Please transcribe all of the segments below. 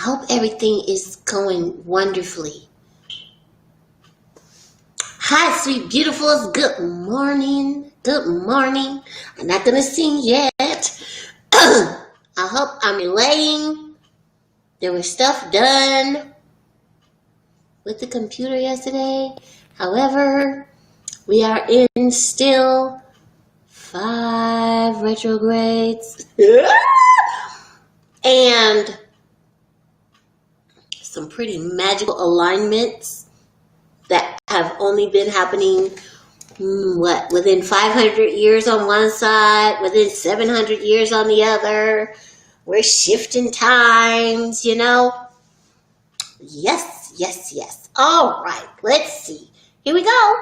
hope everything is going wonderfully. Hi, sweet beautifuls. Good morning. Good morning. I'm not going to sing yet. I hope I'm relaying. There was stuff done with the computer yesterday. However, we are in still 5 retrogrades. And some pretty magical alignments that have only been happening, within 500 years on one side, within 700 years on the other. We're shifting times, you know. Yes, yes, yes. All right, let's see. Here we go.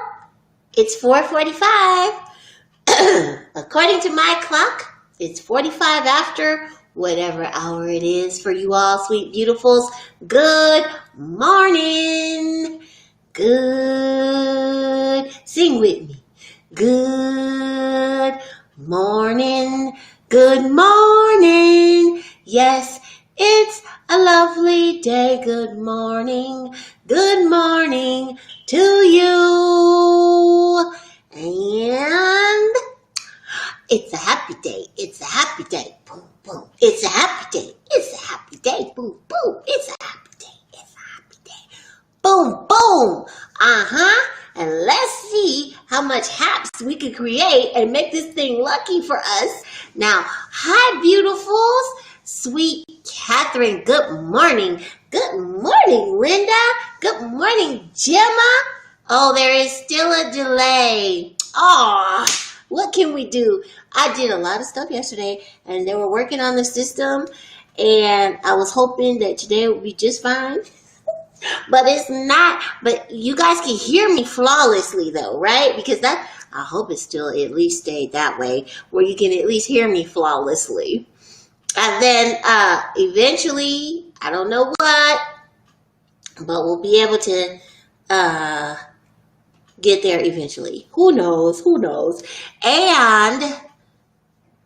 It's 4:45. According to my clock, it's 45 after whatever hour it is for you all, sweet beautifuls. Good morning. Good. Sing with me. Good morning. Good morning. Yes, it's a lovely day. Good morning. Good morning to you. And it's a happy day. It's a happy day. Boom, boom. It's a happy day. It's a happy day. Boom, boom. It's a happy day. It's a happy day. Boom, boom. And let's see how much haps we can create and make this thing lucky for us. Now, hi, beautifuls. Sweet Catherine, good morning. Good morning, Linda. Good morning, Gemma. Oh, there is still a delay. Aw, what can we do? I did a lot of stuff yesterday, and they were working on the system, and I was hoping that today would be just fine. But it's not. But you guys can hear me flawlessly, though, right? Because I hope it still at least stayed that way, where you can at least hear me flawlessly. And then eventually, I don't know what, but we'll be able to get there eventually. Who knows? Who knows? And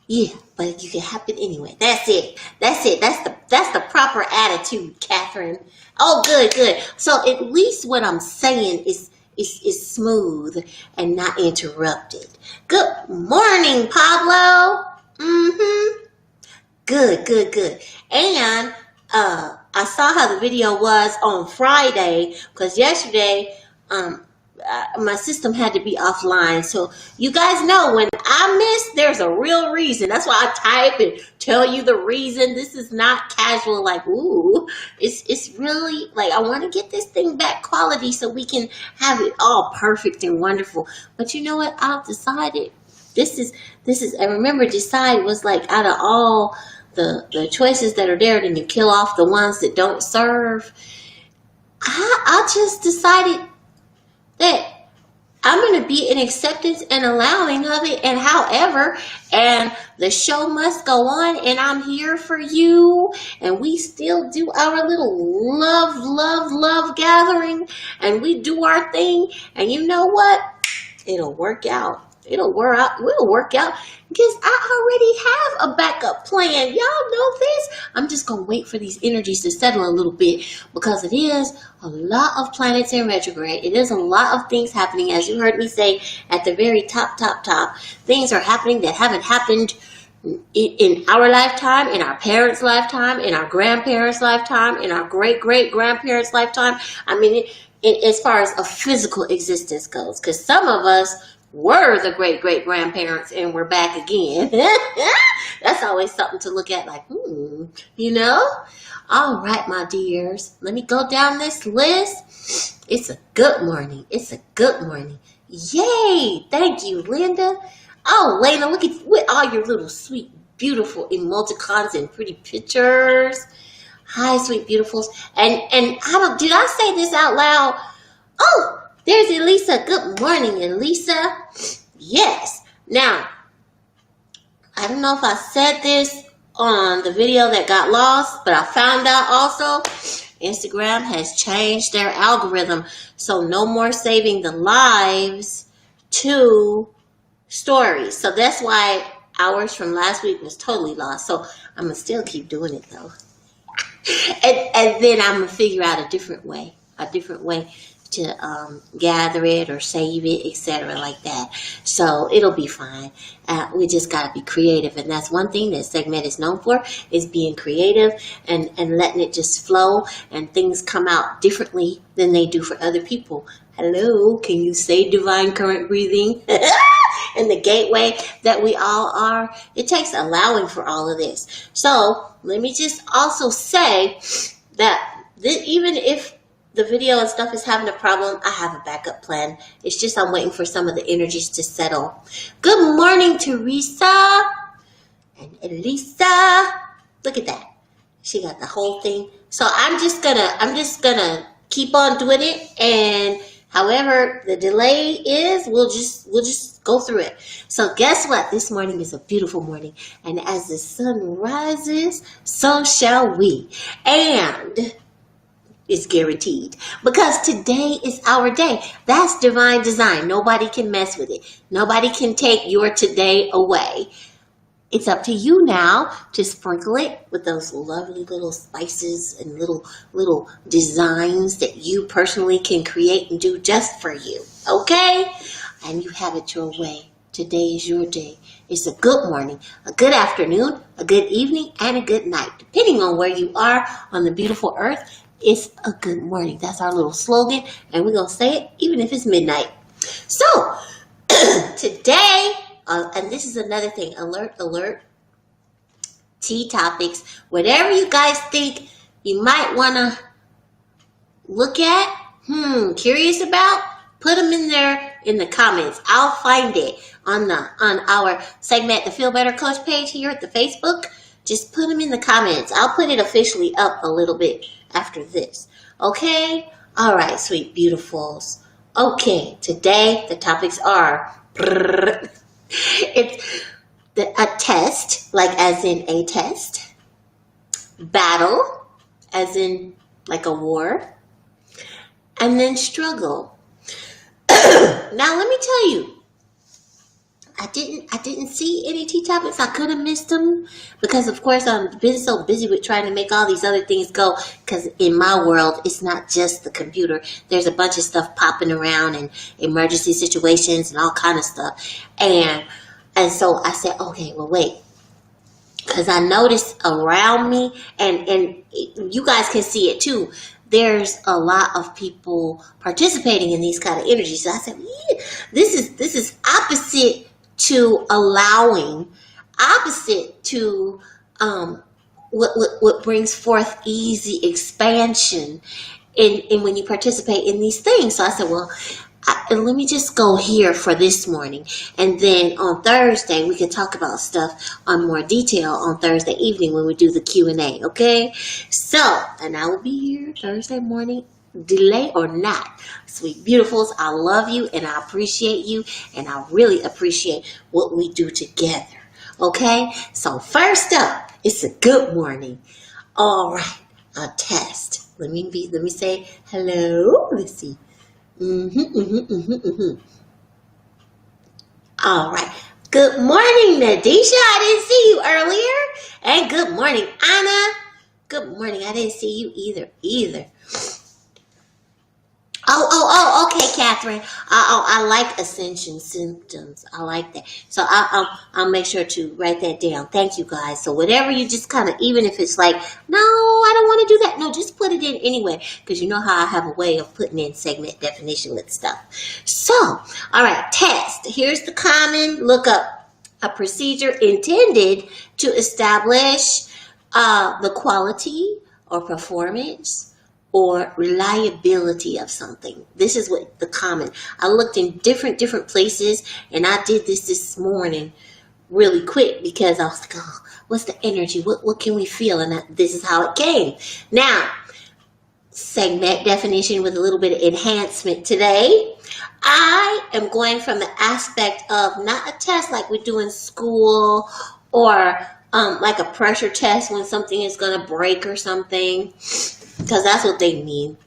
yeah, but it can happen anyway. That's it. That's it. That's the proper attitude, Catherine. Oh, good, good. So at least what I'm saying is smooth and not interrupted. Good morning, Pablo. Good, good, good. And I saw how the video was on Friday, because yesterday my system had to be offline. So you guys know when I miss, there's a real reason. That's why I type and tell you the reason. This is not casual, like, ooh. It's really like I want to get this thing back quality so we can have it all perfect and wonderful. But you know what? I've decided this is and remember, decide was like out of all the choices that are there, then you kill off the ones that don't serve. I just decided that I'm going to be in acceptance and allowing of it, and however, and the show must go on, and I'm here for you, and we still do our little love gathering, and we do our thing, and you know what? It'll work out. It'll work out because I already have a backup plan. Y'all know this. I'm just going to wait for these energies to settle a little bit, because it is a lot of planets in retrograde. It is a lot of things happening, as you heard me say at the very top. Things are happening that haven't happened in our lifetime, in our parents' lifetime, in our grandparents' lifetime, in our great-great-grandparents' lifetime. I mean, as far as a physical existence goes, because some of us were the great-great-grandparents and we're back again. That's always something to look at, like, you know? All right, my dears. Let me go down this list. It's a good morning. It's a good morning. Yay! Thank you, Linda. Oh, Lena, look at with all your little sweet, beautiful emoticons and pretty pictures. Hi, sweet beautifuls. And did I say this out loud? Oh, there's Elisa. Good morning, Elisa. Yes. Now, I don't know if I said this on the video that got lost, but I found out also Instagram has changed their algorithm. So no more saving the lives to stories. So that's why ours from last week was totally lost. So I'm going to still keep doing it though. and then I'm gonna figure out a different way to gather it or save it, etc., like that. So it'll be fine. We just gotta be creative, and that's one thing that Segmet is known for, is being creative and letting it just flow, and things come out differently than they do for other people. Hello, can you say divine current breathing? And the gateway that we all are. It takes allowing for all of this. So let me just also say that even if the video and stuff is having a problem, I have a backup plan. It's just I'm waiting for some of the energies to settle. Good morning, Teresa and Elisa. Look at that. She got the whole thing. So I'm just gonna keep on doing it, and however the delay is, we'll just go through it. So guess what? This morning is a beautiful morning, and as the sun rises, so shall we. And it's guaranteed, because today is our day. That's divine design. Nobody can mess with it. Nobody can take your today away. It's up to you now to sprinkle it with those lovely little spices and little designs that you personally can create and do just for you. Okay? And you have it your way. Today is your day. It's a good morning, a good afternoon, a good evening, and a good night. Depending on where you are on the beautiful earth, it's a good morning. That's our little slogan, and we're going to say it even if it's midnight. So, today, and this is another thing, alert, alert, tea topics, whatever you guys think you might want to look at, curious about, put them in there in the comments. I'll find it on our Segmet the Feel Better Coach page here at the Facebook. Just put them in the comments. I'll put it officially up a little bit after this. Okay? All right, sweet beautifuls. Okay, today the topics are it's a test, like as in a test, battle, as in like a war, and then struggle. Now let me tell you, I didn't see any tea topics. I could have missed them because, of course, I've been so busy with trying to make all these other things go. Because in my world, it's not just the computer. There's a bunch of stuff popping around and emergency situations and all kind of stuff. And so I said, okay, well, wait. Because I noticed around me, and you guys can see it too, there's a lot of people participating in these kind of energies. So I said, yeah, this is opposite to allowing, opposite to what brings forth easy expansion in when you participate in these things. So I said, well, let me just go here for this morning, and then on Thursday we can talk about stuff on more detail on Thursday evening when we do the Q&A. Okay, so and I will be here Thursday morning, delay or not. Sweet beautifuls, I love you and I appreciate you, and I really appreciate what we do together. Okay, so first up, it's a good morning. All right, a test. Let me say hello. Let's see. All right. Good morning, Nadisha. I didn't see you earlier. And good morning, Anna. Good morning. I didn't see you either. Oh, okay, Catherine. I like ascension symptoms. I like that. So I'll make sure to write that down. Thank you, guys. So whatever you just kind of, even if it's like, no, I don't want to do that. No, just put it in anyway, because you know how I have a way of putting in segment definition with stuff. So, all right, test. Here's the common. Look up a procedure intended to establish the quality or performance or reliability of something. This is what the common. I looked in different places, and I did this morning really quick because I was like, oh, what's the energy? What can we feel? And this is how it came. Now, segment definition with a little bit of enhancement today. I am going from the aspect of not a test like we do in school, or like a pressure test when something is going to break or something, because that's what they mean.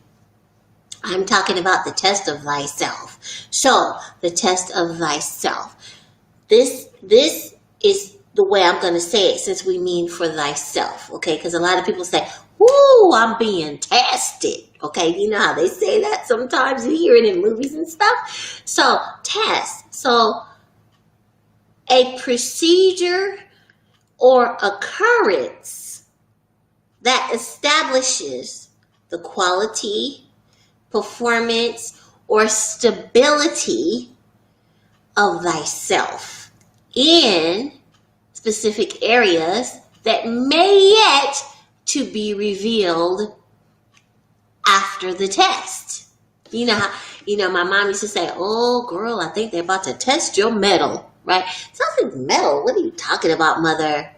I'm talking about the test of thyself. So, the test of thyself. This is the way I'm going to say it, since we mean for thyself, okay? Because a lot of people say, whoo, ooh, I'm being tested. Okay, you know how they say that sometimes, you hear it in movies and stuff. So test. So a procedure or occurrence that establishes the quality, performance, or stability of thyself in specific areas that may yet to be revealed after the test. You know, my mom used to say, "Oh, girl, I think they're about to test your metal," right? Something metal. What are you talking about, mother?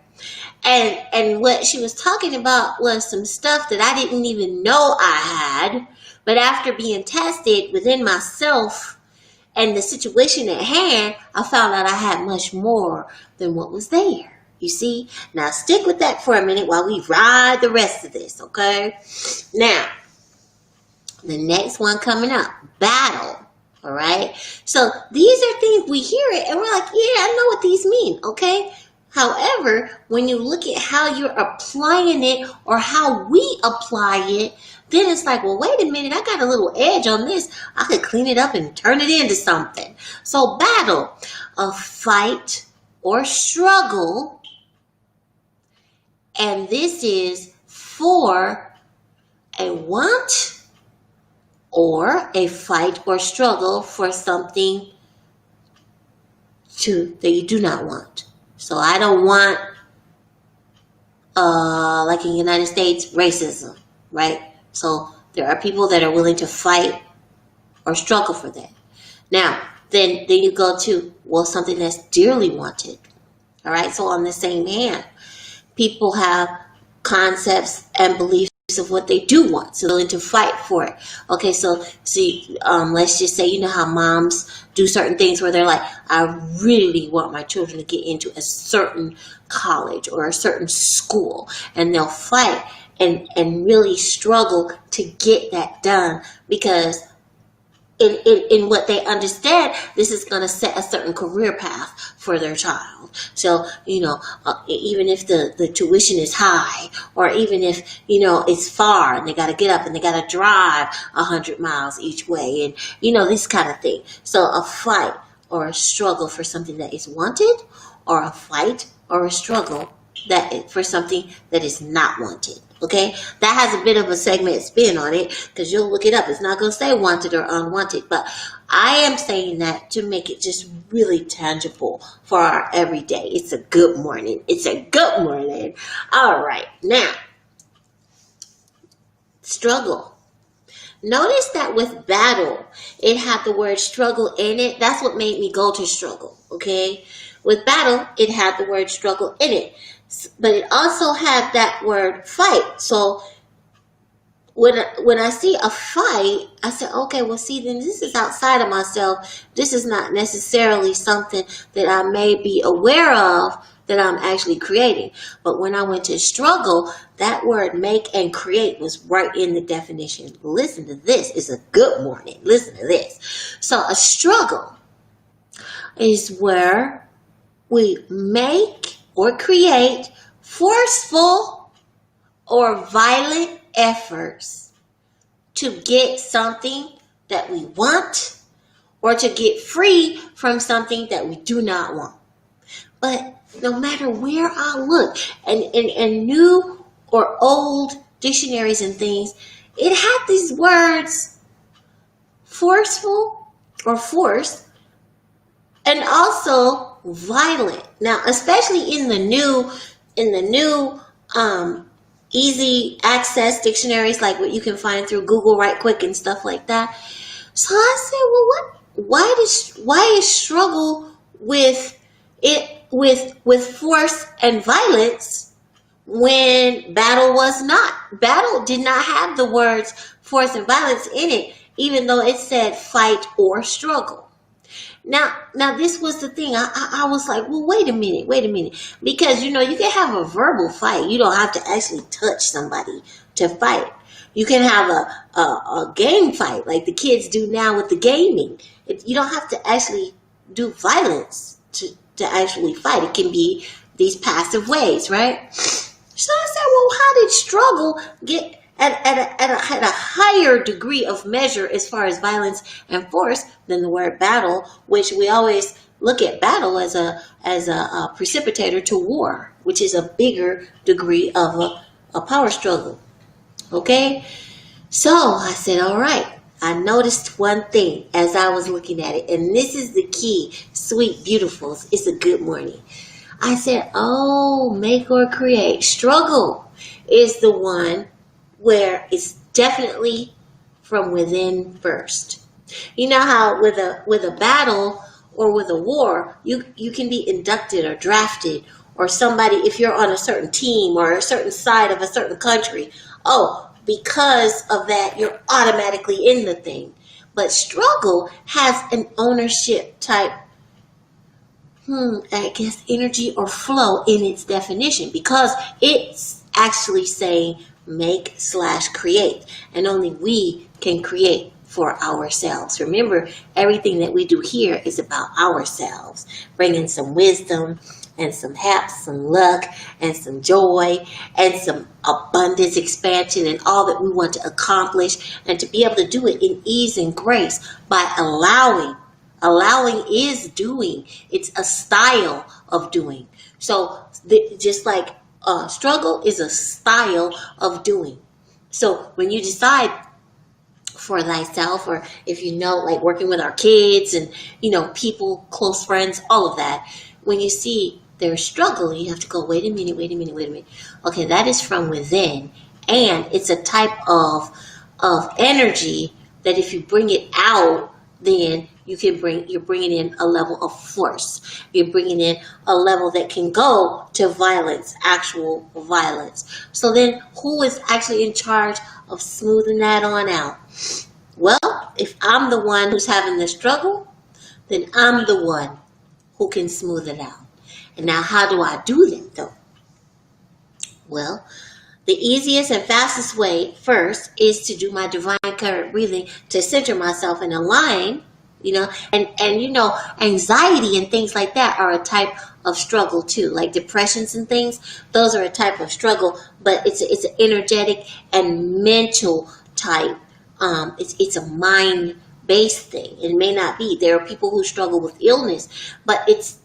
And what she was talking about was some stuff that I didn't even know I had, but after being tested within myself and the situation at hand, I found out I had much more than what was there. You see? Now stick with that for a minute while we ride the rest of this, okay? Now, the next one coming up, battle. All right? So these are things we hear it and we're like, yeah, I know what these mean, okay? However, when you look at how you're applying it or how we apply it, then it's like, well, wait a minute, I got a little edge on this. I could clean it up and turn it into something. So battle, a fight or struggle, and this is for a want or a fight or struggle for something that you do not want. So I don't want, like in the United States, racism, right? So there are people that are willing to fight or struggle for that. Now, then you go to, well, something that's dearly wanted. All right, so on the same hand, people have concepts and beliefs of what they do want, so they're willing to fight for it. Okay, so see, let's just say, you know how moms do certain things where they're like, I really want my children to get into a certain college or a certain school, and they'll fight and really struggle to get that done because in what they understand, this is going to set a certain career path for their child. So, you know, even if the tuition is high, or even if, you know, it's far and they got to get up and they got to drive 100 miles each way, and, you know, this kind of thing. So a fight or a struggle for something that is wanted, or a fight or a struggle for something that is not wanted. Okay, that has a bit of a segment spin on it because you'll look it up. It's not going to say wanted or unwanted, but I am saying that to make it just really tangible for our everyday. It's a good morning. It's a good morning. All right, now, struggle. Notice that with battle, it had the word struggle in it. That's what made me go to struggle, okay? With battle, it had the word struggle in it. But it also had that word fight. So when I see a fight, I say, okay, well, see, then this is outside of myself. This is not necessarily something that I may be aware of that I'm actually creating. But when I went to struggle, that word make and create was right in the definition. Listen to this. It's a good morning. Listen to this. So a struggle is where we make or create forceful or violent efforts to get something that we want or to get free from something that we do not want. But no matter where I look, and new or old dictionaries and things, it had these words forceful or force, and also violent. Now, especially in the new easy access dictionaries, like what you can find through Google right quick and stuff like that. So I said, well, why is struggle with force and violence when battle was not? Battle did not have the words force and violence in it, even though it said fight or struggle. Now this was the thing. I was like, well, wait a minute. Because, you know, you can have a verbal fight. You don't have to actually touch somebody to fight. You can have a game fight like the kids do now with the gaming. You don't have to actually do violence to actually fight. It can be these passive ways, right? So I said, well, how did struggle get at a higher degree of measure as far as violence and force than the word battle, which we always look at battle as a precipitator to war, which is a bigger degree of a power struggle. Okay? So I said, all right. I noticed one thing as I was looking at it, and this is the key, sweet beautifuls. It's a good morning. I said, oh, make or create. Struggle is the one where it's definitely from within first. You know how with a battle or with a war, you can be inducted or drafted, or somebody, if you're on a certain team or a certain side of a certain country, because of that, you're automatically in the thing. But struggle has an ownership type, I guess, energy or flow in its definition, because it's actually saying make/create, and only we can create for ourselves. Remember, everything that we do here is about ourselves, bringing some wisdom and some some luck and some joy and some abundance, expansion, and all that we want to accomplish, and to be able to do it in ease and grace by allowing. Allowing is doing. It's a style of doing. So just like struggle is a style of doing. So when you decide for thyself, or if you know, like working with our kids and, people, close friends, all of that, when you see their struggle, you have to go, wait a minute. Okay, that is from within. And it's a type of energy that if you bring it out, then you're bringing in a level of force. You're bringing in a level that can go to violence, actual violence. So then who is actually in charge of smoothing that on out? Well, if I'm the one who's having the struggle, then I'm the one who can smooth it out. And now how do I do that though? Well, the easiest and fastest way first is to do my divine current breathing to center myself and align, and anxiety and things like that are a type of struggle too, like depressions and things. Those are a type of struggle, but it's an energetic and mental type. It's a mind-based thing. It may not be. There are people who struggle with illness, but it's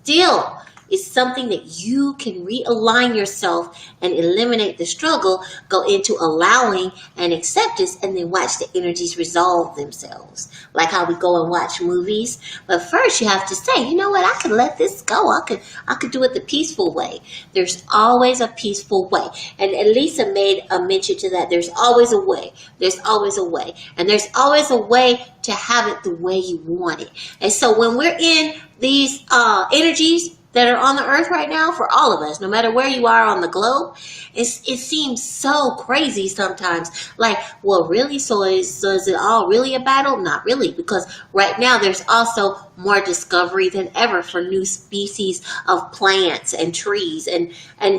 something that you can realign yourself and eliminate the struggle, go into allowing and acceptance, and then watch the energies resolve themselves. Like how we go and watch movies. But first you have to say, you know what, I could let this go. I could do it the peaceful way. There's always a peaceful way. And Lisa made a mention to that. There's always a way. There's always a way. And there's always a way to have it the way you want it. And so when we're in these energies that are on the earth right now, for all of us, no matter where you are on the globe, it seems so crazy sometimes. Like, well, really? So is it all really a battle? Not really, because right now there's also more discovery than ever for new species of plants and trees and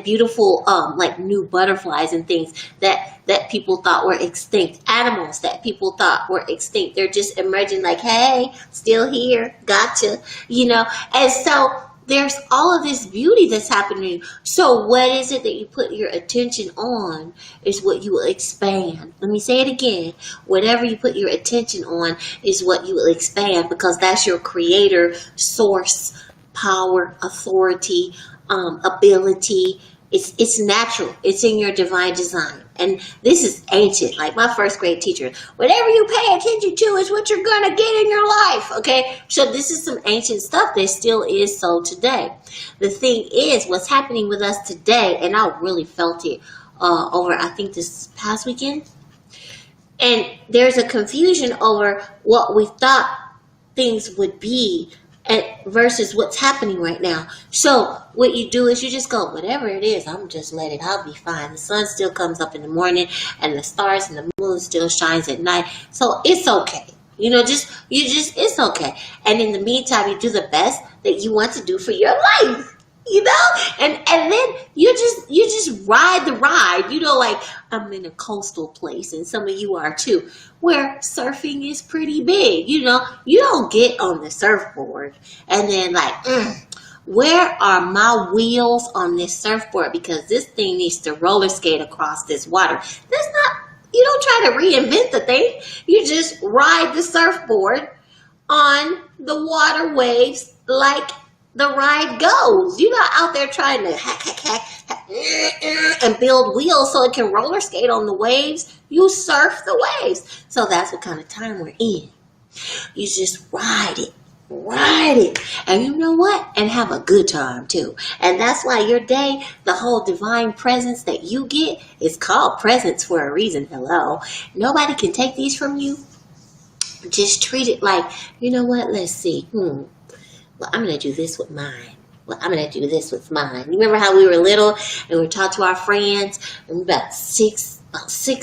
beautiful like new butterflies and things that people thought were extinct. Animals that people thought were extinct. They're just emerging like, hey, still here, gotcha, And so there's all of this beauty that's happening. So what is it that you put your attention on is what you will expand. Let me say it again. Whatever you put your attention on is what you will expand, because that's your creator, source, power, authority, ability. It's natural. It's in your divine design. And this is ancient. Like my first grade teacher, whatever you pay attention to is what you're going to get in your life. Okay. So this is some ancient stuff that still is so today. The thing is, what's happening with us today, and I really felt it over, I think this past weekend. And there's a confusion over what we thought things would be versus what's happening right now. So what you do is you just go, whatever it is, I'm just let it, I'll be fine. The sun still comes up in the morning, and the stars and the moon still shines at night. So it's okay. It's okay. And in the meantime, you do the best that you want to do for your life. And then you just ride the ride, like I'm in a coastal place, and some of you are too, where surfing is pretty big. You don't get on the surfboard and then like, where are my wheels on this surfboard? Because this thing needs to roller skate across this water. That's not, you don't try to reinvent the thing. You just ride the surfboard on the water waves like the ride goes. You're not out there trying to hack, and build wheels so it can roller skate on the waves. You surf the waves. So that's what kind of time we're in. You just ride it. Ride it. And you know what? And have a good time too. And that's why your day, the whole divine presence that you get, is called presents for a reason. Hello. Nobody can take these from you. Just treat it like, you know what? Let's see. Well, I'm going to do this with mine. Well, I'm going to do this with mine. You remember how we were little and we talked to our friends and we were about six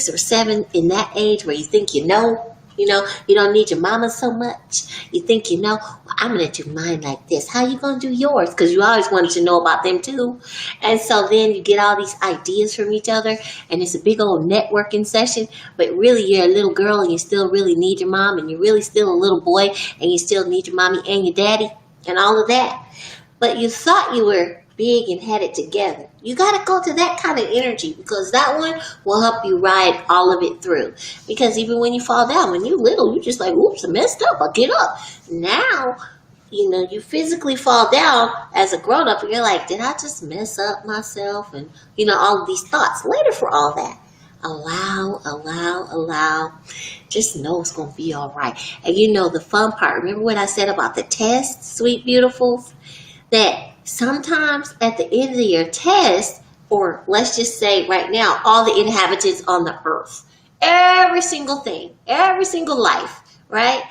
or seven in that age where you think you know, you don't need your mama so much. You think you know, well, I'm going to do mine like this. How you going to do yours? Because you always wanted to know about them too. And so then you get all these ideas from each other and it's a big old networking session. But really you're a little girl and you still really need your mom, and you're really still a little boy and you still need your mommy and your daddy and all of that. But you thought you were big and had it together. You got to go to that kind of energy, because that one will help you ride all of it through. Because even when you fall down, when you're little, you're just like, oops, I messed up, I'll get up. Now, you physically fall down as a grown-up and you're like, did I just mess up myself? And, all of these thoughts. Later for all that. Allow. Just know it's going to be all right. And the fun part, remember what I said about the test, sweet beautifuls? That sometimes at the end of your test, or let's just say right now, all the inhabitants on the earth, every single thing, every single life, right?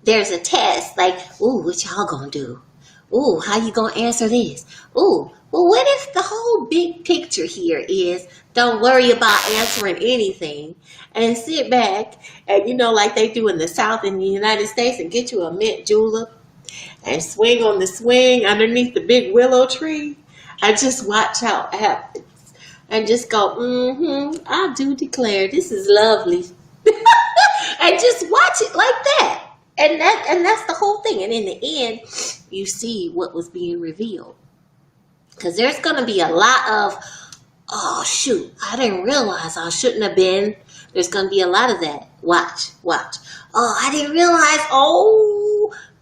There's a test like, ooh, what y'all gonna do? Ooh, how you gonna answer this? Ooh, well, what if the whole big picture here is don't worry about answering anything and sit back and, like they do in the South in the United States, and get you a mint julep and swing on the swing underneath the big willow tree. I just watch how it happens and just go, I do declare this is lovely. And just watch it like that. And that's the whole thing. And in the end, you see what was being revealed. Because there's going to be a lot of, oh, shoot, I didn't realize I shouldn't have been. There's going to be a lot of that. Watch. Oh, I didn't realize,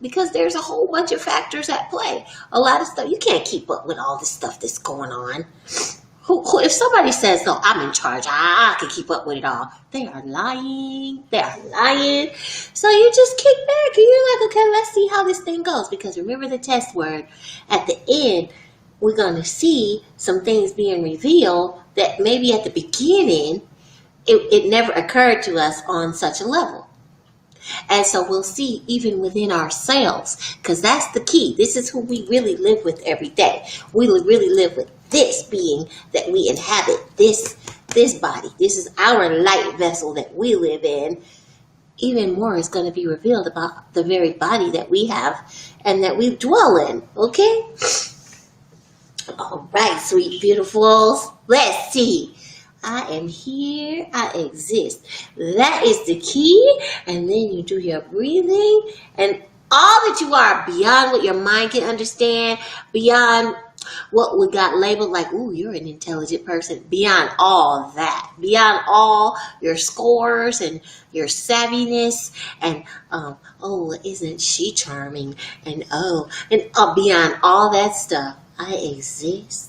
because there's a whole bunch of factors at play. A lot of stuff. You can't keep up with all this stuff that's going on. If somebody says, no, I'm in charge, I can keep up with it all, they are lying. So you just kick back and you're like, okay, let's see how this thing goes. Because remember the test word. At the end, we're going to see some things being revealed that maybe at the beginning, it never occurred to us on such a level. And so we'll see even within ourselves, because that's the key. This is who we really live with every day. We really live with this being that we inhabit, this body. This is our light vessel that we live in. Even more is going to be revealed about the very body that we have and that we dwell in. Okay? All right, sweet beautifuls. Let's see. I am here. I exist. That is the key. And then you do your breathing. And all that you are beyond what your mind can understand, beyond what we got labeled like, ooh, you're an intelligent person. Beyond all that. Beyond all your scores and your savviness. And, isn't she charming? And beyond all that stuff, I exist.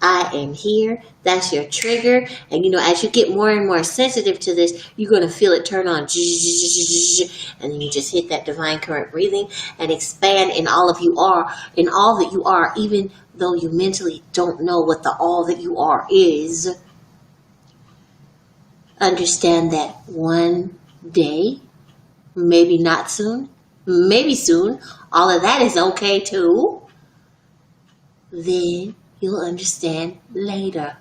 I am here. That's your trigger. And as you get more and more sensitive to this, you're going to feel it turn on. And then you just hit that divine current breathing and expand in all of you are, in all that you are, even though you mentally don't know what the all that you are is. Understand that one day, maybe not soon, maybe soon, all of that is okay too. Then you'll understand later.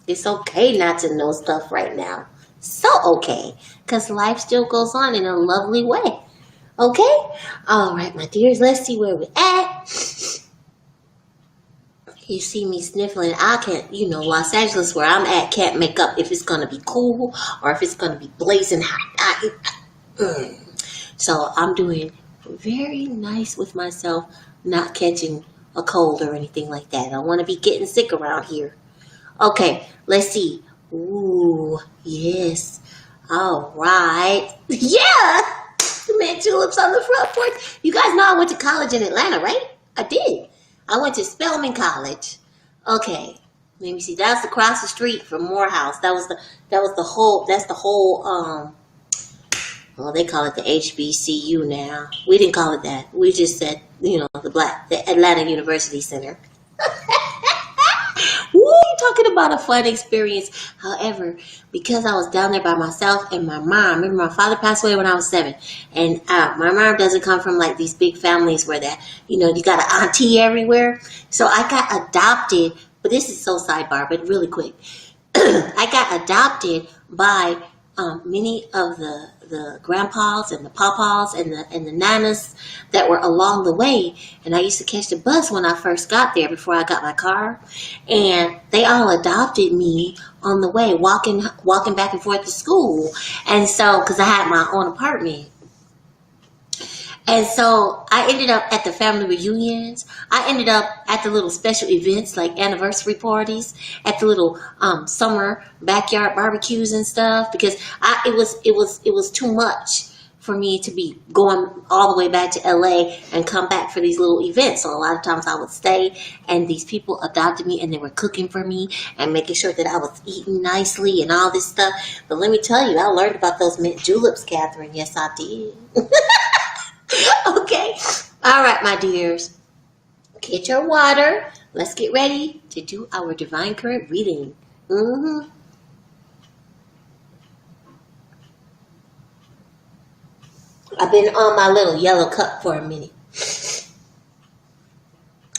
It's okay not to know stuff right now. So okay. Because life still goes on in a lovely way. Okay? All right, my dears. Let's see where we're at. You see me sniffling. I can't, Los Angeles where I'm at can't make up if it's going to be cool or if it's going to be blazing hot. So I'm doing very nice with myself, not catching a cold or anything like that. I don't want to be getting sick around here. Okay, let's see. Ooh, yes. All right. Yeah! Mint tulips on the front porch. You guys know I went to college in Atlanta, right? I did. I went to Spelman College. Okay. Let me see. That's across the street from Morehouse. That's the whole well, they call it the HBCU now. We didn't call it that. We just said, the Atlanta University Center. Woo, talking about a fun experience. However, because I was down there by myself and my mom, remember my father passed away when I was 7. And my mom doesn't come from like these big families where you got an auntie everywhere. So I got adopted, but this is so sidebar, but really quick. I got adopted by many of the grandpas and the papas and the nanas that were along the way. And I used to catch the bus when I first got there before I got my car. And they all adopted me on the way, walking back and forth to school. And so, because I had my own apartment. And so I ended up at the family reunions. I ended up at the little special events like anniversary parties, at the little summer backyard barbecues and stuff, because it was too much for me to be going all the way back to LA and come back for these little events. So a lot of times I would stay, and these people adopted me and they were cooking for me and making sure that I was eating nicely and all this stuff. But let me tell you, I learned about those mint juleps, Catherine. Yes, I did. Okay. All right, my dears. Get your water. Let's get ready to do our divine current reading. I've been on my little yellow cup for a minute.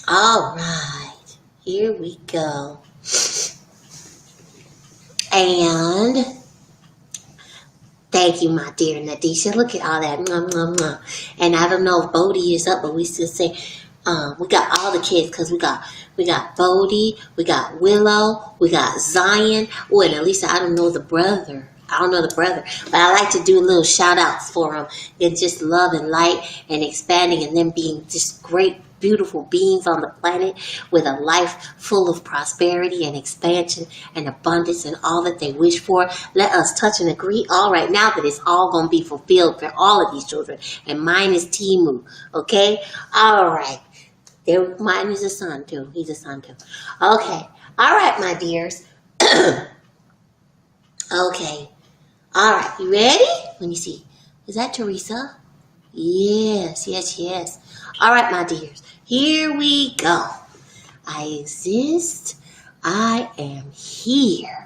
All right. Here we go. And thank you, my dear Nadisha. Look at all that. Mwah, mwah, mwah. And I don't know if Bodie is up, but we still say we got all the kids, because we got Bodie, we got Willow, we got Zion. Oh, and Elisa, I don't know the brother. But I like to do little shout outs for them. And just love and light and expanding, and them being just great, beautiful beings on the planet with a life full of prosperity and expansion and abundance and all that they wish for. Let us touch and agree all right now that it's all going to be fulfilled for all of these children. And mine is Timu. Okay? All right. Mine is a son too. He's a son too. Okay. All right, my dears. Okay. All right. You ready? Let me see. Is that Teresa? Yes. All right, my dears. Here we go. I exist. I am here.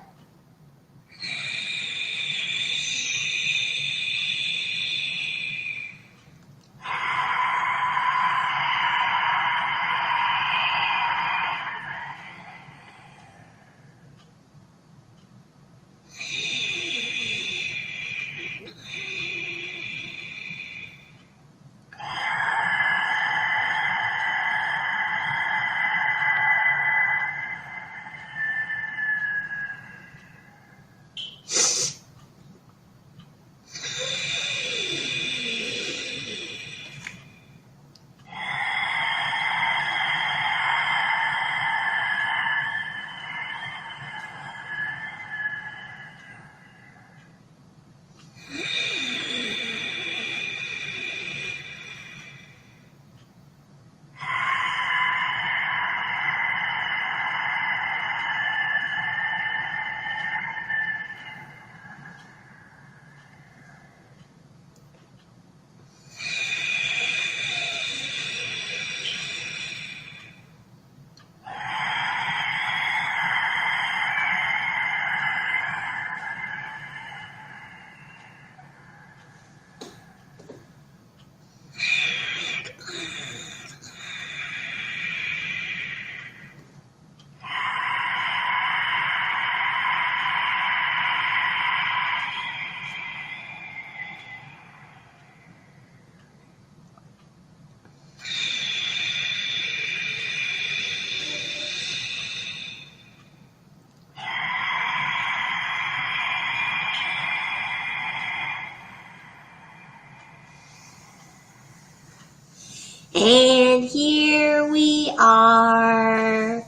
And here we are.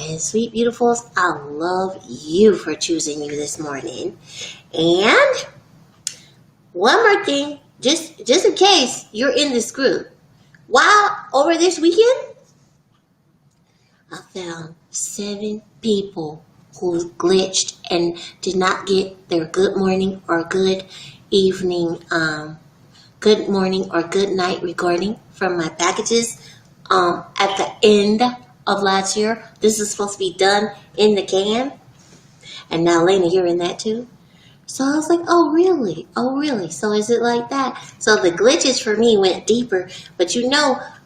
And sweet beautifuls, I love you for choosing you this morning. And one more thing, just in case you're in this group. While over this weekend, I found 7 people who glitched and did not get their good morning or good evening, good morning or good night recording from my packages at the end of last year. This is supposed to be done in the can. And now, Lena, you're in that too? So I was like, oh, really? Oh, really? So is it like that? So the glitches for me went deeper. But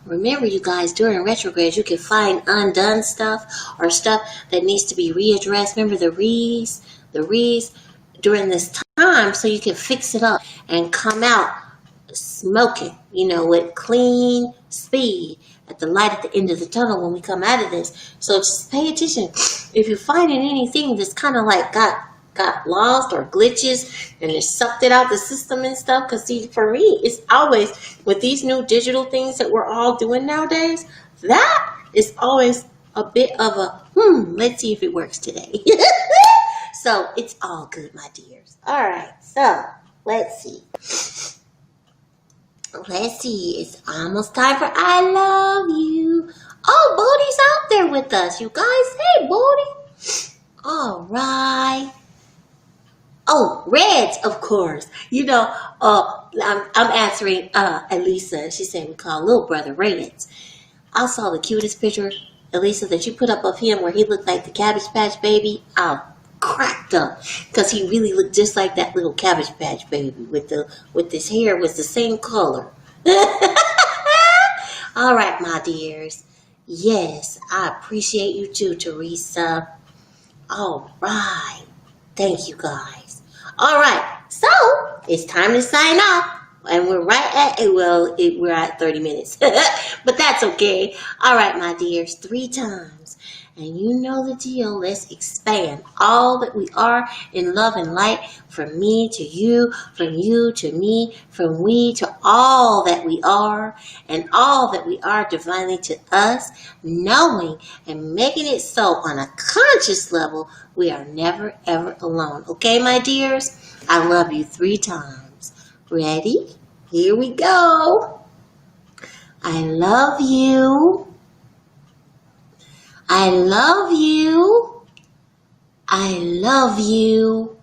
remember, you guys, during retrograde, you can find undone stuff or stuff that needs to be readdressed. Remember the re's during this time, so you can fix it up and come out smoking, with clean speed at the light at the end of the tunnel when we come out of this. So just pay attention. If you're finding anything that's kind of like got lost or glitches and it sucked it out the system and stuff, because see, for me, it's always with these new digital things that we're all doing nowadays, that is always a bit of a let's see if it works today. So it's all good, my dears. All right, so let's see. It's almost time for I love you. Oh, Bodie's out there with us, you guys. Hey, Bodie. All right. Oh, Reds, of course. I'm answering Elisa. She said we call little brother Reds. I saw the cutest picture, Elisa, that you put up of him where he looked like the Cabbage Patch Baby. I cracked up because he really looked just like that little Cabbage Patch Baby with his hair was the same color. All right, my dears. Yes, I appreciate you too, Teresa. All right. Thank you, guys. All right. So it's time to sign off. And we're we're at 30 minutes. But that's okay. All right, my dears. 3 times. And you know the deal. Let's expand all that we are in love and light, from me to you, from you to me, from we to all that we are, and all that we are divinely to us, knowing and making it so on a conscious level, we are never, ever alone. Okay, my dears? I love you 3 times. Ready? Here we go. I love you. I love you. I love you.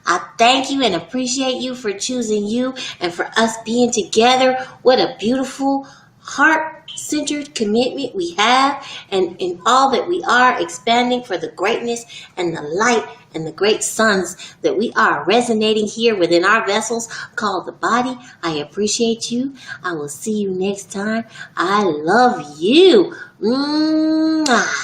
I thank you and appreciate you for choosing you and for us being together. What a beautiful, heart-centered commitment we have, and in all that we are, expanding for the greatness and the light and the great suns that we are resonating here within our vessels called the body. I appreciate you. I will see you next time. I love you. Mwah.